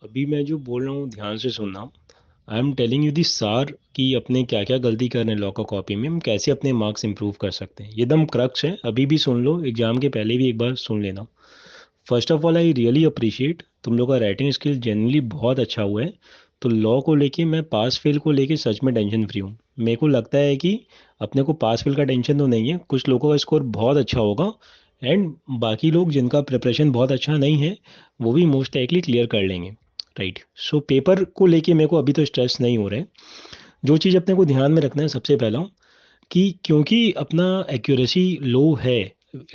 अभी मैं जो बोल रहा हूँ ध्यान से सुनना। आई एम टेलिंग यू दी सार कि अपने क्या क्या गलती कर रहे हैं लॉ का कॉपी में, हम कैसे अपने मार्क्स इंप्रूव कर सकते हैं। ये दम क्रक्स है, अभी भी सुन लो, एग्जाम के पहले भी एक बार सुन लेना। First of all I really appreciate तुम लोग का राइटिंग स्किल जनरली बहुत अच्छा हुआ है। तो लॉ को लेके मैं पास फेल को लेके सच में टेंशन फ्री हूँ। मेरे को लगता है कि अपने को पास फेल का टेंशन तो नहीं है, कुछ लोगों का स्कोर बहुत अच्छा होगा एंड बाकी लोग जिनका प्रिपरेशन बहुत अच्छा नहीं है वो भी मोस्ट लाइकली क्लियर कर लेंगे। राइट। सो पेपर को लेके मेरे को अभी तो स्ट्रेस नहीं हो रहा है। जो चीज़ अपने को ध्यान में रखना है सबसे पहला, कि क्योंकि अपना एक्यूरेसी लो है,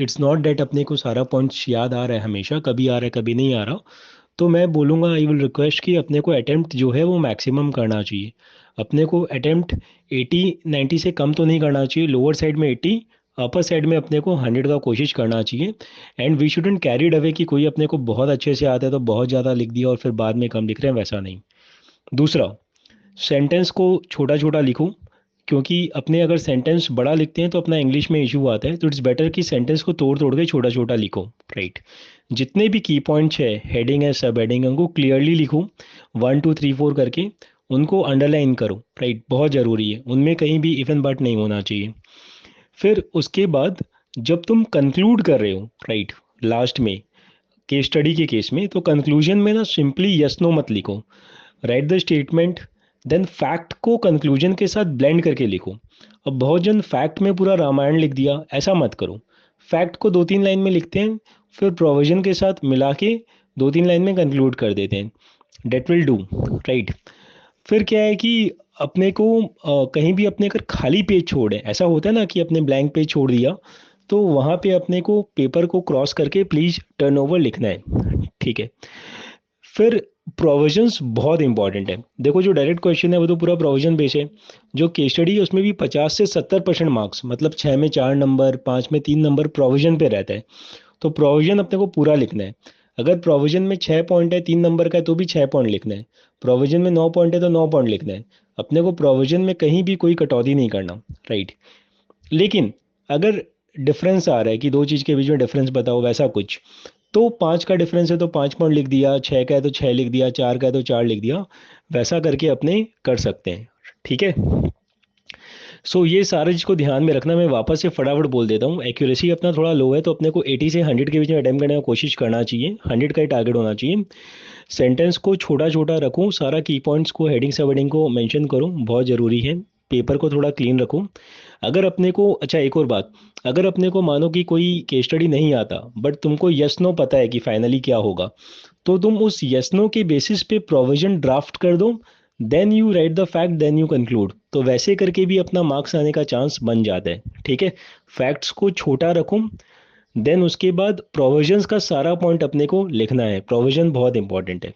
इट्स नॉट डेट अपने को सारा पॉइंट्स याद आ रहा है, हमेशा कभी आ रहा है कभी नहीं आ रहा। तो मैं बोलूँगा, आई विल रिक्वेस्ट कि अपने को अटेम्प्ट जो है वो मैक्सिमम करना चाहिए। अपने को अटेम्प्ट 80-90 से कम तो नहीं करना चाहिए, लोअर साइड में 80, अपर साइड में अपने को 100 का कोशिश करना चाहिए। And we shouldn't carried away कि कोई अपने को बहुत अच्छे से आता है तो बहुत ज़्यादा लिख दिया और फिर बाद में कम लिख रहे हैं, वैसा नहीं। दूसरा, सेंटेंस को छोटा छोटा लिखो, क्योंकि अपने अगर सेंटेंस बड़ा लिखते हैं तो अपना इंग्लिश में इशू आता है, तो इट्स बेटर कि सेंटेंस को तोड़ तोड़ के छोटा छोटा लिखो। राइट। जितने भी की पॉइंट्स है, हेडिंग है, सब हेडिंग है, उनको क्लियरली लिखो, 1 2 3 4 करके। उनको अंडरलाइन करो। राइट, बहुत ज़रूरी है, उनमें कहीं भी इफ एंड बट नहीं होना चाहिए। फिर उसके बाद जब तुम कंक्लूड कर रहे हो, राइट, लास्ट में केस स्टडी के केस में, तो कंक्लूजन में ना सिंपली यस नो मत लिखो। Write the statement, then fact को कंक्लूजन के साथ ब्लेंड करके लिखो। अब बहुत जन फैक्ट में पूरा रामायण लिख दिया, ऐसा मत करो। फैक्ट को 2 3 लाइन में लिखते हैं, फिर प्रोविजन के साथ मिला के 2 3 लाइन में कंक्लूड कर देते हैं। That will do. राइट। फिर क्या है कि अपने को कहीं भी अपने अगर खाली पेज छोड़े, ऐसा होता है ना कि अपने ब्लैंक पेज छोड़ दिया, तो वहाँ पे अपने को पेपर को क्रॉस करके प्लीज़ टर्नओवर लिखना है। ठीक है। फिर प्रोविजंस बहुत इंपॉर्टेंट है। देखो, जो डायरेक्ट क्वेश्चन है वो तो पूरा प्रोविजन बेस है। जो केस स्टडी है उसमें भी 50 से 70% मार्क्स, मतलब 6 में 4 नंबर, 5 में 3 नंबर प्रोविजन पे रहता है। तो प्रोविजन अपने को पूरा लिखना है। अगर प्रोविजन में 6 पॉइंट है, 3 नंबर का है, तो भी 6 पॉइंट लिखना है। प्रोविजन में 9 पॉइंट है तो 9 पॉइंट लिखना है। अपने को प्रोविजन में कहीं भी कोई कटौती नहीं करना। राइट। लेकिन अगर डिफरेंस आ रहा है कि दो चीज़ के बीच में डिफरेंस बताओ, वैसा कुछ, तो 5 का डिफरेंस है तो 5 पॉइंट लिख दिया, 6 का है तो 6 लिख दिया, 4 का है तो 4 लिख दिया, वैसा करके अपने कर सकते हैं। ठीक है। सो ये सारे चीज़ को ध्यान में रखना। मैं वापस से फटाफट बोल देता हूँ, एक्यूरेसी अपना थोड़ा लो है तो अपने को 80 से 100 के बीच में अटेम्प्ट करने का कोशिश करना चाहिए, 100 का ही टारगेट होना चाहिए। सेंटेंस को छोटा छोटा रखूँ, सारा की पॉइंट्स को, हेडिंग सब हेडिंग को मेंशन करूँ, बहुत ज़रूरी है। पेपर को थोड़ा क्लीन रखूँ। अगर अपने को, अच्छा एक और बात, अगर अपने को मानो कि कोई केस स्टडी नहीं आता बट तुमको यस नो पता है कि फाइनली क्या होगा, तो तुम उस यस नो के बेसिस पे प्रोविजन ड्राफ्ट कर दो, then you write the fact, then you conclude. तो वैसे करके भी अपना मार्क्स आने का चांस बन जाता है। ठीक है। फैक्ट्स को छोटा रखूं, देन उसके बाद प्रोविजंस का सारा पॉइंट अपने को लिखना है। प्रोविजन बहुत इंपॉर्टेंट है।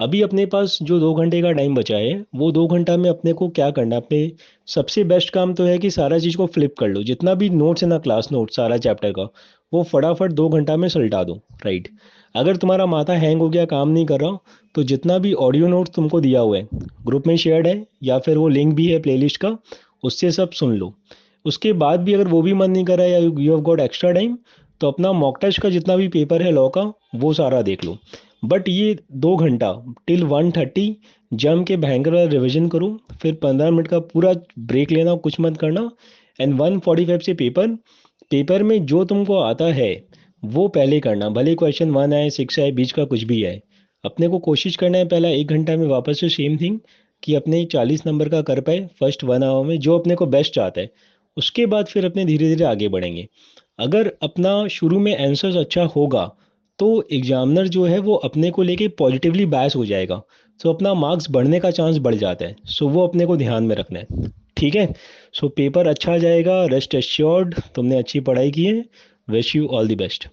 अभी अपने पास जो 2 घंटे का टाइम बचा है, वो 2 घंटा में अपने को क्या करना है, अपने सबसे बेस्ट काम तो है कि सारा चीज़ को फ्लिप कर लो, जितना भी नोट्स है ना, क्लास नोट सारा चैप्टर का, वो फटाफट 2 घंटा में सुलटा दो। राइट। अगर तुम्हारा माथा हैंग हो गया, काम नहीं कर रहा, तो जितना भी ऑडियो नोट्स तुमको दिया हुआ है, ग्रुप में शेयर्ड है या फिर वो लिंक भी है प्लेलिस्ट का, उससे सब सुन लो। उसके बाद भी अगर वो भी मन नहीं कर रहा है या you have got extra time, तो अपना मॉक टेस्ट का जितना भी पेपर है लॉ का, वो सारा देख लो। बट ये 2 घंटा टिल 1:30 जम के भयंकर वाला रिविजन करो, फिर 15 मिनट का पूरा ब्रेक लेना, कुछ मत करना। एंड 1:45 से पेपर, पेपर में जो तुमको आता है वो पहले करना, भले क्वेश्चन 1 आए, 6 आए, बीच का कुछ भी आए। अपने को कोशिश करना है पहला 1 घंटा में वापस से सेम थिंग, कि अपने 40 नंबर का कर पाए फर्स्ट 1 आवर में, जो अपने को बेस्ट आता है। उसके बाद फिर अपने धीरे धीरे आगे बढ़ेंगे। अगर अपना शुरू में आंसर्स अच्छा होगा, तो एग्जामिनर जो है वो अपने को लेके पॉजिटिवली बायस हो जाएगा। सो अपना मार्क्स बढ़ने का चांस बढ़ जाता है। सो वो अपने को ध्यान में रखना है। ठीक है। सो पेपर अच्छा जाएगा, रेस्ट एश्योर्ड, तुमने अच्छी पढ़ाई की है। Wish you all the best.